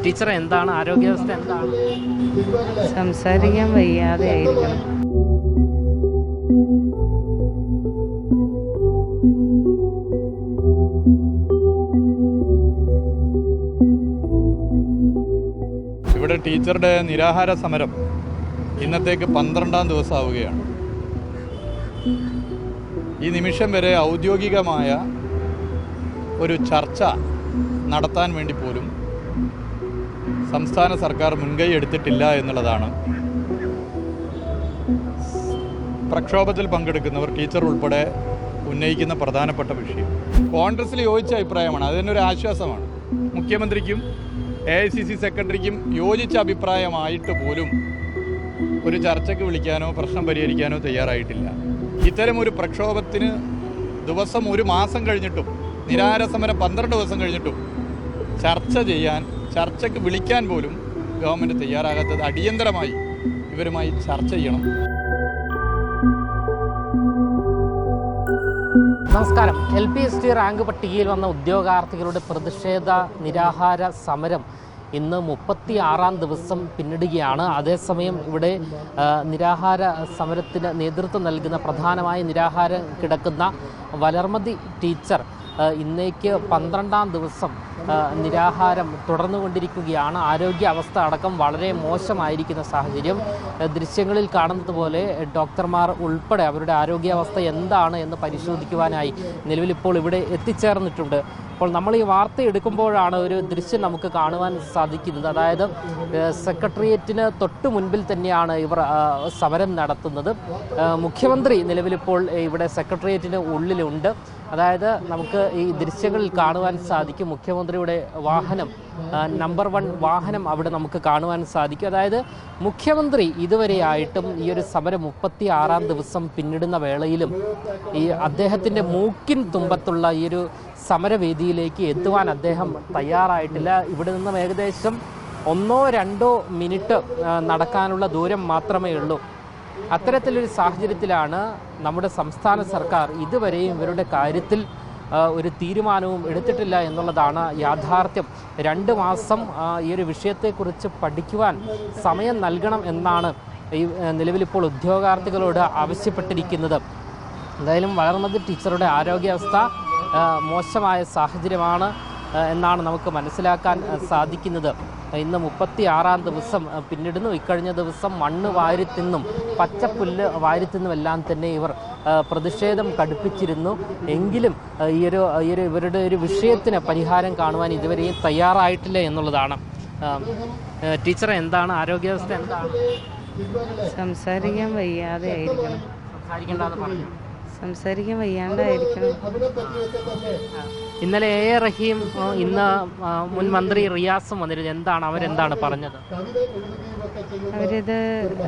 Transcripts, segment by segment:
Teacher എന്താണ് ആരോഗ്യാവസ്ഥ എന്താണ്? സംസാരിക്കാൻ വയ്യാതെ ആയിരിക്കണം. ഇവിടെ ടീച്ചറുടെ നിരാഹാര സമരം ഇന്നത്തേക്ക് 12ാം ദിവസമാവുകയാണ്. ഈ നിമിഷം വരെ ഔദ്യോഗികമായ ഒരു ചർച്ച നടത്താൻ വേണ്ടി പോലും സംസ്ഥാന സർക്കാർ മുൻകൈ എടുത്തിട്ടില്ല എന്നുള്ളതാണ് പ്രക്ഷോഭത്തിൽ പങ്കെടുക്കുന്നവർ ടീച്ചർ ഉൾപ്പെടെ ഉന്നയിക്കുന്ന പ്രധാനപ്പെട്ട വിഷയം. കോൺഗ്രസിൽ യോജിച്ച അഭിപ്രായമാണ്, അതിനൊരു ആശ്വാസമാണ്. മുഖ്യമന്ത്രിക്കും AICC സെക്രട്ടറിക്കും യോജിച്ച അഭിപ്രായമായിട്ട് പോലും ഒരു ചർച്ചയ്ക്ക് വിളിക്കാനോ പ്രശ്നം പരിഹരിക്കാനോ തയ്യാറായിട്ടില്ല. ഇത്തരമൊരു പ്രക്ഷോഭത്തിന് ദിവസം 1 മാസം കഴിഞ്ഞിട്ടും, നിരാഹാര സമരം 12 ദിവസം കഴിഞ്ഞിട്ടും ചർച്ചയ്ക്ക് വിളിക്കാൻ പോലും ഗവൺമെൻറ് തയ്യാറാകാത്തത് അടിയന്തരമായി ഇവരുമായി ചർച്ച ചെയ്യണം. നമസ്കാരം. LPST റാങ്ക് പട്ടികയിൽ വന്ന ഉദ്യോഗാർത്ഥികളുടെ പ്രതിഷേധ നിരാഹാര സമരം ഇന്ന് 36ാം ദിവസം പിന്നിടുകയാണ്. അതേസമയം ഇവിടെ നിരാഹാര സമരത്തിന് നേതൃത്വം നൽകുന്ന പ്രധാനമായി നിരാഹാരം കിടക്കുന്ന വലർമതി ടീച്ചർ ഇന്നേക്ക് 12ാം ദിവസം നിരാഹാരം തുടർന്നുകൊണ്ടിരിക്കുകയാണ്. ആരോഗ്യ അവസ്ഥ അടക്കം വളരെ മോശമായിരിക്കുന്ന സാഹചര്യം. ദൃശ്യങ്ങളിൽ കാണുന്നത് പോലെ ഡോക്ടർമാർ ഉൾപ്പെടെ അവരുടെ ആരോഗ്യാവസ്ഥ എന്താണ് എന്ന് പരിശോധിക്കുവാനായി നിലവിലിപ്പോൾ ഇവിടെ എത്തിച്ചേർന്നിട്ടുണ്ട്. അപ്പോൾ നമ്മൾ ഈ വാർത്ത എടുക്കുമ്പോഴാണ് ഒരു ദൃശ്യം നമുക്ക് കാണുവാൻ സാധിക്കുന്നത്. അതായത് സെക്രട്ടേറിയറ്റിന് തൊട്ട് മുൻപിൽ തന്നെയാണ് ഇവർ സമരം നടത്തുന്നത്. മുഖ്യമന്ത്രി നിലവിലിപ്പോൾ ഇവിടെ സെക്രട്ടേറിയറ്റിന് ഉള്ളിലുണ്ട്. അതായത് നമുക്ക് ഈ ദൃശ്യങ്ങളിൽ കാണുവാൻ സാധിക്കും മുഖ്യമന്ത്രിയുടെ വാഹനം, നമ്പർ 1 വാഹനം അവിടെ നമുക്ക് കാണുവാൻ സാധിക്കും. അതായത് മുഖ്യമന്ത്രി ഇതുവരെയായിട്ടും ഈ ഒരു സമരം 36ാം ദിവസം പിന്നിടുന്ന വേളയിലും ഈ അദ്ദേഹത്തിൻ്റെ മൂക്കിൻ തുമ്പത്തുള്ള ഈ ഒരു സമരവേദിയിലേക്ക് എത്തുവാൻ അദ്ദേഹം തയ്യാറായിട്ടില്ല. ഇവിടെ നിന്നും ഏകദേശം 1-2 മിനിറ്റ് നടക്കാനുള്ള ദൂരം മാത്രമേ ഉള്ളൂ. അത്തരത്തിലൊരു സാഹചര്യത്തിലാണ് നമ്മുടെ സംസ്ഥാന സർക്കാർ ഇതുവരെയും ഇവരുടെ കാര്യത്തിൽ ഒരു തീരുമാനവും എടുത്തിട്ടില്ല എന്നുള്ളതാണ് യാഥാർത്ഥ്യം. 2 മാസം ഈ ഒരു വിഷയത്തെക്കുറിച്ച് പഠിക്കുവാൻ സമയം നൽകണം എന്നാണ് ഈ നിലവിലിപ്പോൾ ഉദ്യോഗാർത്ഥികളോട് ആവശ്യപ്പെട്ടിരിക്കുന്നത്. എന്തായാലും വളർമതി ടീച്ചറുടെ ആരോഗ്യാവസ്ഥ മോശമായ സാഹചര്യമാണ് എന്നാണ് നമുക്ക് മനസ്സിലാക്കാൻ സാധിക്കുന്നത്. ഇന്ന് 36ാം ദിവസം പിന്നിടുന്നു. ഇക്കഴിഞ്ഞ ദിവസം മണ്ണ് വാരിത്തിന്നും പച്ചപ്പുല്ല് വാരിത്തിന്നുമെല്ലാം തന്നെ ഇവർ പ്രതിഷേധം കടുപ്പിച്ചിരുന്നു. എങ്കിലും ഇവരുടെ ഒരു വിഷയത്തിന് പരിഹാരം കാണുവാൻ ഇതുവരെയും തയ്യാറായിട്ടില്ല എന്നുള്ളതാണ്. ടീച്ചർ എന്താണ് ആരോഗ്യാവസ്ഥ എന്താണ്? സംസാരിക്കാൻ വയ്യാതെ ആയിരിക്കണം. സംസാരിക്കേണ്ടതെന്ന് പറഞ്ഞു. സംസാരിക്കാൻ വയ്യാണ്ടായിരിക്കണം. ഇന്നലെ റഹീം, ഇന്ന് മുൻ മന്ത്രി റിയാസും വന്നിരുന്നു. എന്താണ് അവരെന്താണ് പറഞ്ഞത്? അവരിത്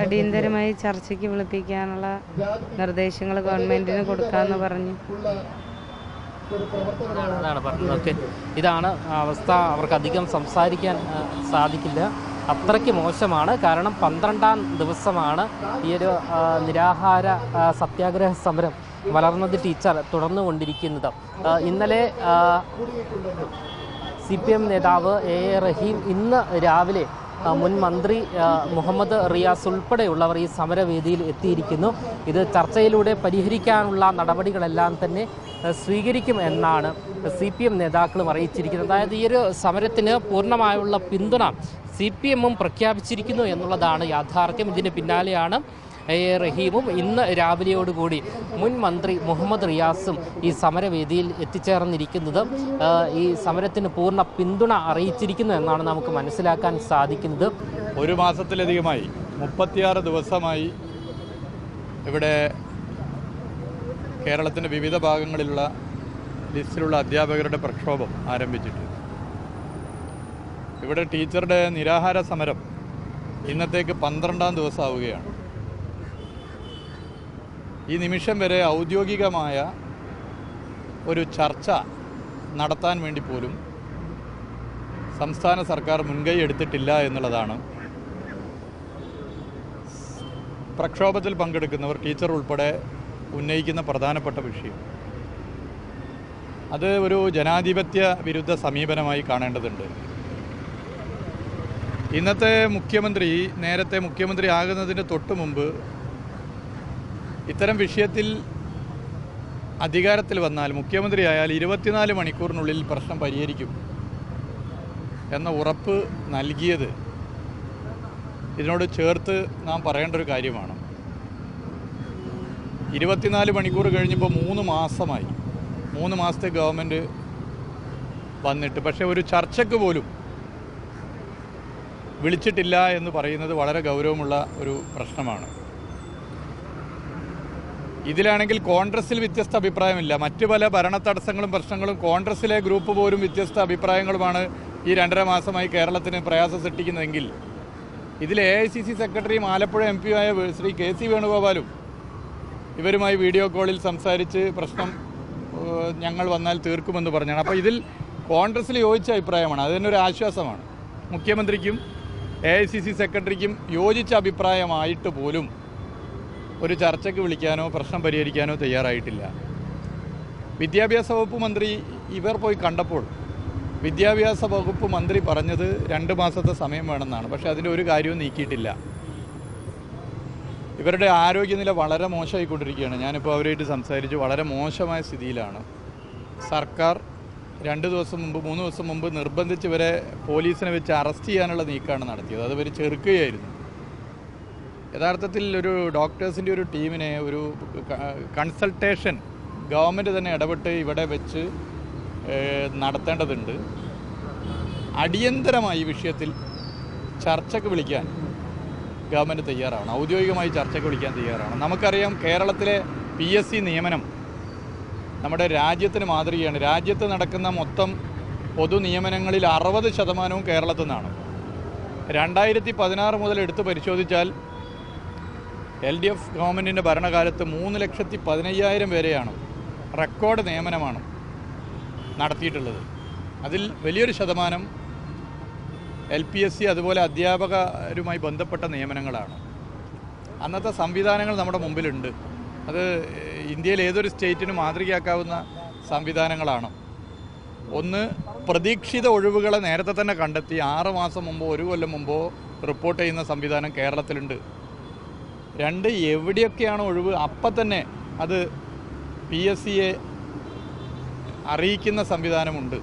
അടിയന്തരമായി ചർച്ചയ്ക്ക് വിളിപ്പിക്കാനുള്ള നിർദ്ദേശങ്ങൾ ഗവൺമെന്റിന് കൊടുക്കാമെന്ന് പറഞ്ഞു. അതാണ് പറഞ്ഞത്. ഓക്കെ, ഇതാണ് അവസ്ഥ. അവർക്ക് അധികം സംസാരിക്കാൻ സാധിക്കില്ല, അത്രയ്ക്ക് മോശമാണ്. കാരണം 12ാം ദിവസമാണ് ഈ ഒരു നിരാഹാര സത്യാഗ്രഹ സമരം വളർമതി ടീച്ചർ തുടർന്നുകൊണ്ടിരിക്കുന്നത്. ഇന്നലെ CPM നേതാവ് റഹീം ഇന്ന് രാവിലെ മുൻ മന്ത്രി മുഹമ്മദ് റിയാസ് ഉൾപ്പെടെയുള്ളവർ ഈ സമരവേദിയിൽ എത്തിയിരിക്കുന്നു. ഇത് ചർച്ചയിലൂടെ പരിഹരിക്കാനുള്ള നടപടികളെല്ലാം തന്നെ സ്വീകരിക്കും എന്നാണ് CPM നേതാക്കളും അറിയിച്ചിരിക്കുന്നത്. അതായത് ഈ ഒരു സമരത്തിന് പൂർണ്ണമായുള്ള പിന്തുണ CPM-ഉം പ്രഖ്യാപിച്ചിരിക്കുന്നു എന്നുള്ളതാണ് യാഥാർത്ഥ്യം. ഇതിന് പിന്നാലെയാണ് റഹീമും ഇന്ന് രാവിലെയോടുകൂടി മുൻ മന്ത്രി മുഹമ്മദ് റിയാസും ഈ സമരവേദിയിൽ എത്തിച്ചേർന്നിരിക്കുന്നത്. ഈ സമരത്തിന് പൂർണ്ണ പിന്തുണ അറിയിച്ചിരിക്കുന്നു എന്നാണ് നമുക്ക് മനസ്സിലാക്കാൻ സാധിക്കുന്നത്. 1 മാസത്തിലധികമായി 36 ദിവസമായി ഇവിടെ കേരളത്തിൻ്റെ വിവിധ ഭാഗങ്ങളിലുള്ള ലിസ്റ്റിലുള്ള അധ്യാപകരുടെ പ്രക്ഷോഭം ആരംഭിച്ചിട്ടുണ്ട്. ഇവിടെ ടീച്ചറുടെ നിരാഹാര സമരം ഇന്നത്തേക്ക് 12ാം ദിവസമാവുകയാണ്. ഈ നിമിഷം വരെ ഔദ്യോഗികമായ ഒരു ചർച്ച നടത്താൻ വേണ്ടി പോലും സംസ്ഥാന സർക്കാർ മുൻകൈ എടുത്തിട്ടില്ല എന്നുള്ളതാണ് പ്രക്ഷോഭത്തിൽ പങ്കെടുക്കുന്നവർ ടീച്ചർ ഉൾപ്പെടെ ഉന്നയിക്കുന്ന പ്രധാനപ്പെട്ട വിഷയം. അത് ഒരു ജനാധിപത്യ വിരുദ്ധ സമീപനമായി കാണേണ്ടതുണ്ട്. ഇന്നത്തെ മുഖ്യമന്ത്രി നേരത്തെ മുഖ്യമന്ത്രി ആകുന്നതിന് തൊട്ട് മുമ്പ് ഇത്തരം വിഷയത്തിൽ അധികാരത്തിൽ വന്നാൽ മുഖ്യമന്ത്രി ആയാൽ 24 മണിക്കൂറിനുള്ളിൽ പ്രശ്നം പരിഹരിക്കും എന്ന ഉറപ്പ് നൽകിയത് ഇതിനോട് ചേർത്ത് നാം പറയേണ്ട ഒരു കാര്യമാണ്. 24 മണിക്കൂർ കഴിഞ്ഞപ്പോൾ 3 മാസമായി. 3 മാസത്തെ ഗവൺമെൻറ് വന്നിട്ട് പക്ഷേ ഒരു ചർച്ചയ്ക്ക് പോലും വിളിച്ചിട്ടില്ല എന്ന് പറയുന്നത് വളരെ ഗൗരവമുള്ള ഒരു പ്രശ്നമാണ്. ഇതിലാണെങ്കിൽ കോൺഗ്രസിൽ വ്യത്യസ്ത അഭിപ്രായമില്ല. മറ്റ് പല ഭരണ തടസ്സങ്ങളും പ്രശ്നങ്ങളും കോൺഗ്രസിലെ ഗ്രൂപ്പ് പോലും വ്യത്യസ്ത അഭിപ്രായങ്ങളുമാണ് ഈ 2.5 മാസമായി കേരളത്തിന് പ്രയാസം സൃഷ്ടിക്കുന്നതെങ്കിൽ ഇതിൽ AICC സെക്രട്ടറിയും ആലപ്പുഴ MP ആയ ശ്രീ KC വേണുഗോപാലും ഇവരുമായി വീഡിയോ കോളിൽ സംസാരിച്ച് പ്രശ്നം ഞങ്ങൾ വന്നാൽ തീർക്കുമെന്ന് പറഞ്ഞാണ്. അപ്പോൾ ഇതിൽ കോൺഗ്രസിൽ യോജിച്ച അഭിപ്രായമാണ്. അതിനൊരു ആശ്വാസമാണ്. മുഖ്യമന്ത്രിക്കും AICC സെക്രട്ടറിക്കും യോജിച്ച അഭിപ്രായമായിട്ട് പോലും ഒരു ചർച്ചയ്ക്ക് വിളിക്കാനോ പ്രശ്നം പരിഹരിക്കാനോ തയ്യാറായിട്ടില്ല. വിദ്യാഭ്യാസ വകുപ്പ് മന്ത്രി ഇവർ പോയി കണ്ടപ്പോൾ വിദ്യാഭ്യാസ വകുപ്പ് മന്ത്രി പറഞ്ഞത് 2 മാസത്തെ സമയം വേണമെന്നാണ്. പക്ഷേ അതിൻ്റെ ഒരു കാര്യവും നീക്കിയിട്ടില്ല. ഇവരുടെ ആരോഗ്യനില വളരെ മോശമായിക്കൊണ്ടിരിക്കുകയാണ്. ഞാനിപ്പോൾ അവരായിട്ട് സംസാരിച്ചു. വളരെ മോശമായ സ്ഥിതിയിലാണ്. സർക്കാർ 2 ദിവസം മുമ്പ് 3 ദിവസം മുമ്പ് നിർബന്ധിച്ച് ഇവരെ പോലീസിനെ വെച്ച് അറസ്റ്റ് ചെയ്യാനുള്ള നീക്കമാണ് നടത്തിയത്. അത് ഇവർ ചെറുക്കുകയായിരുന്നു. യഥാർത്ഥത്തിൽ ഒരു ഡോക്ടേഴ്സിൻ്റെ ഒരു ടീമിനെ ഒരു കൺസൾട്ടേഷൻ ഗവൺമെൻറ് തന്നെ ഇടപെട്ട് ഇവിടെ വെച്ച് നടത്തേണ്ടതുണ്ട്. അടിയന്തരമായി ഈ വിഷയത്തിൽ ചർച്ചയ്ക്ക് വിളിക്കാൻ ഗവൺമെൻറ് തയ്യാറാണ്. ഔദ്യോഗികമായി ചർച്ചയ്ക്ക് വിളിക്കാൻ തയ്യാറാണ്. നമുക്കറിയാം കേരളത്തിലെ PSC നിയമനം നമ്മുടെ രാജ്യത്തിന് മാതൃകയാണ്. രാജ്യത്ത് നടക്കുന്ന മൊത്തം പൊതു നിയമനങ്ങളിൽ 60% കേരളത്തിൽ നിന്നാണ്. 2016 മുതൽ എടുത്ത് പരിശോധിച്ചാൽ LDF ഗവൺമെൻറ്റിൻ്റെ ഭരണകാലത്ത് 3,15,000 പേരെയാണ് റെക്കോർഡ് നിയമനമാണ് നടത്തിയിട്ടുള്ളത്. അതിൽ വലിയൊരു ശതമാനം LPSC അതുപോലെ അധ്യാപകരുമായി ബന്ധപ്പെട്ട നിയമനങ്ങളാണ്. അന്നത്തെ സംവിധാനങ്ങൾ നമ്മുടെ മുമ്പിലുണ്ട്. അത് ഇന്ത്യയിൽ ഏതൊരു സ്റ്റേറ്റിനും മാതൃകയാക്കാവുന്ന സംവിധാനങ്ങളാണ്. ഒന്ന്, പ്രതീക്ഷിത ഒഴിവുകളെ നേരത്തെ തന്നെ കണ്ടെത്തി 6 മാസം മുമ്പോ 1 കൊല്ലം മുമ്പോ റിപ്പോർട്ട് ചെയ്യുന്ന സംവിധാനം കേരളത്തിലുണ്ട്. 2, എവിടെയൊക്കെയാണ് ഒഴിവ് അപ്പം തന്നെ അത് PSCയെ അറിയിക്കുന്ന സംവിധാനമുണ്ട്.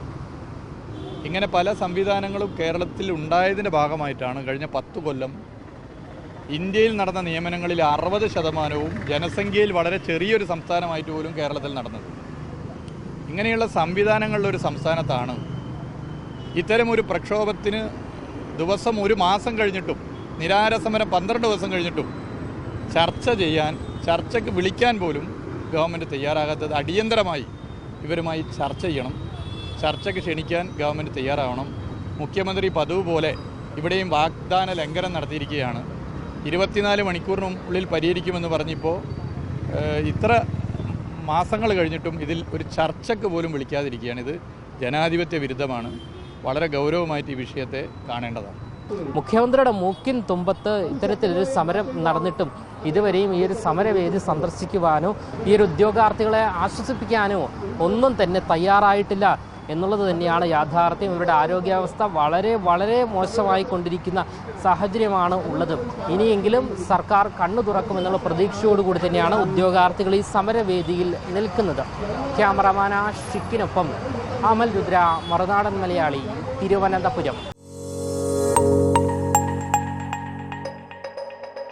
ഇങ്ങനെ പല സംവിധാനങ്ങളും കേരളത്തിൽ ഉണ്ടായതിൻ്റെ ഭാഗമായിട്ടാണ് കഴിഞ്ഞ 10 കൊല്ലം ഇന്ത്യയിൽ നടന്ന നിയമനങ്ങളിൽ 60% ജനസംഖ്യയിൽ വളരെ ചെറിയൊരു സംസ്ഥാനമായിട്ട് പോലും കേരളത്തിൽ നടന്നത്. ഇങ്ങനെയുള്ള സംവിധാനങ്ങളുള്ളൊരു സംസ്ഥാനത്താണ് ഇത്തരമൊരു പ്രക്ഷോഭത്തിന് ദിവസം 1 മാസം കഴിഞ്ഞിട്ടും നിരാഹാര സമരം 12 ദിവസം കഴിഞ്ഞിട്ടും ചർച്ചയ്ക്ക് വിളിക്കാൻ പോലും ഗവൺമെൻറ് തയ്യാറാകാത്തത്. അടിയന്തരമായി ഇവരുമായി ചർച്ച ചെയ്യണം. ചർച്ചയ്ക്ക് ക്ഷണിക്കാൻ ഗവൺമെൻറ് തയ്യാറാവണം. മുഖ്യമന്ത്രി പതിവ് പോലെ ഇവിടെയും വാഗ്ദാന ലംഘനം നടത്തിയിരിക്കുകയാണ്. 24 മണിക്കൂറിനുള്ളിൽ പരിഹരിക്കുമെന്ന് പറഞ്ഞിപ്പോൾ ഇത്ര മാസങ്ങൾ കഴിഞ്ഞിട്ടും ഇതിൽ ഒരു ചർച്ചയ്ക്ക് പോലും വിളിക്കാതിരിക്കുകയാണ്. ഇത് ജനാധിപത്യ വിരുദ്ധമാണ്. വളരെ ഗൗരവമായിട്ട് ഈ വിഷയത്തെ കാണേണ്ടതാണ്. മുഖ്യമന്ത്രിയുടെ മൂക്കിൻ തുമ്പത്ത് ഇത്തരത്തിലൊരു സമരം നടന്നിട്ടും ഇതുവരെയും ഈ ഒരു സമരവേദി സന്ദർശിക്കുവാനോ ഈ ഒരു ഉദ്യോഗാർത്ഥികളെ ആശ്വസിപ്പിക്കാനോ ഒന്നും തന്നെ തയ്യാറായിട്ടില്ല എന്നുള്ളത് തന്നെയാണ് യാഥാർത്ഥ്യം. ഇവരുടെ ആരോഗ്യാവസ്ഥ വളരെ വളരെ മോശമായി കൊണ്ടിരിക്കുന്ന സാഹചര്യമാണ് ഉള്ളത്. ഇനിയെങ്കിലും സർക്കാർ കണ്ണു തുറക്കുമെന്നുള്ള പ്രതീക്ഷയോടുകൂടി തന്നെയാണ് ഉദ്യോഗാർത്ഥികൾ ഈ സമരവേദിയിൽ നിൽക്കുന്നത്. ക്യാമറമാൻ ഷിക്കിനൊപ്പം അമൽ രുദ്ര, മറുനാടൻ മലയാളി, തിരുവനന്തപുരം.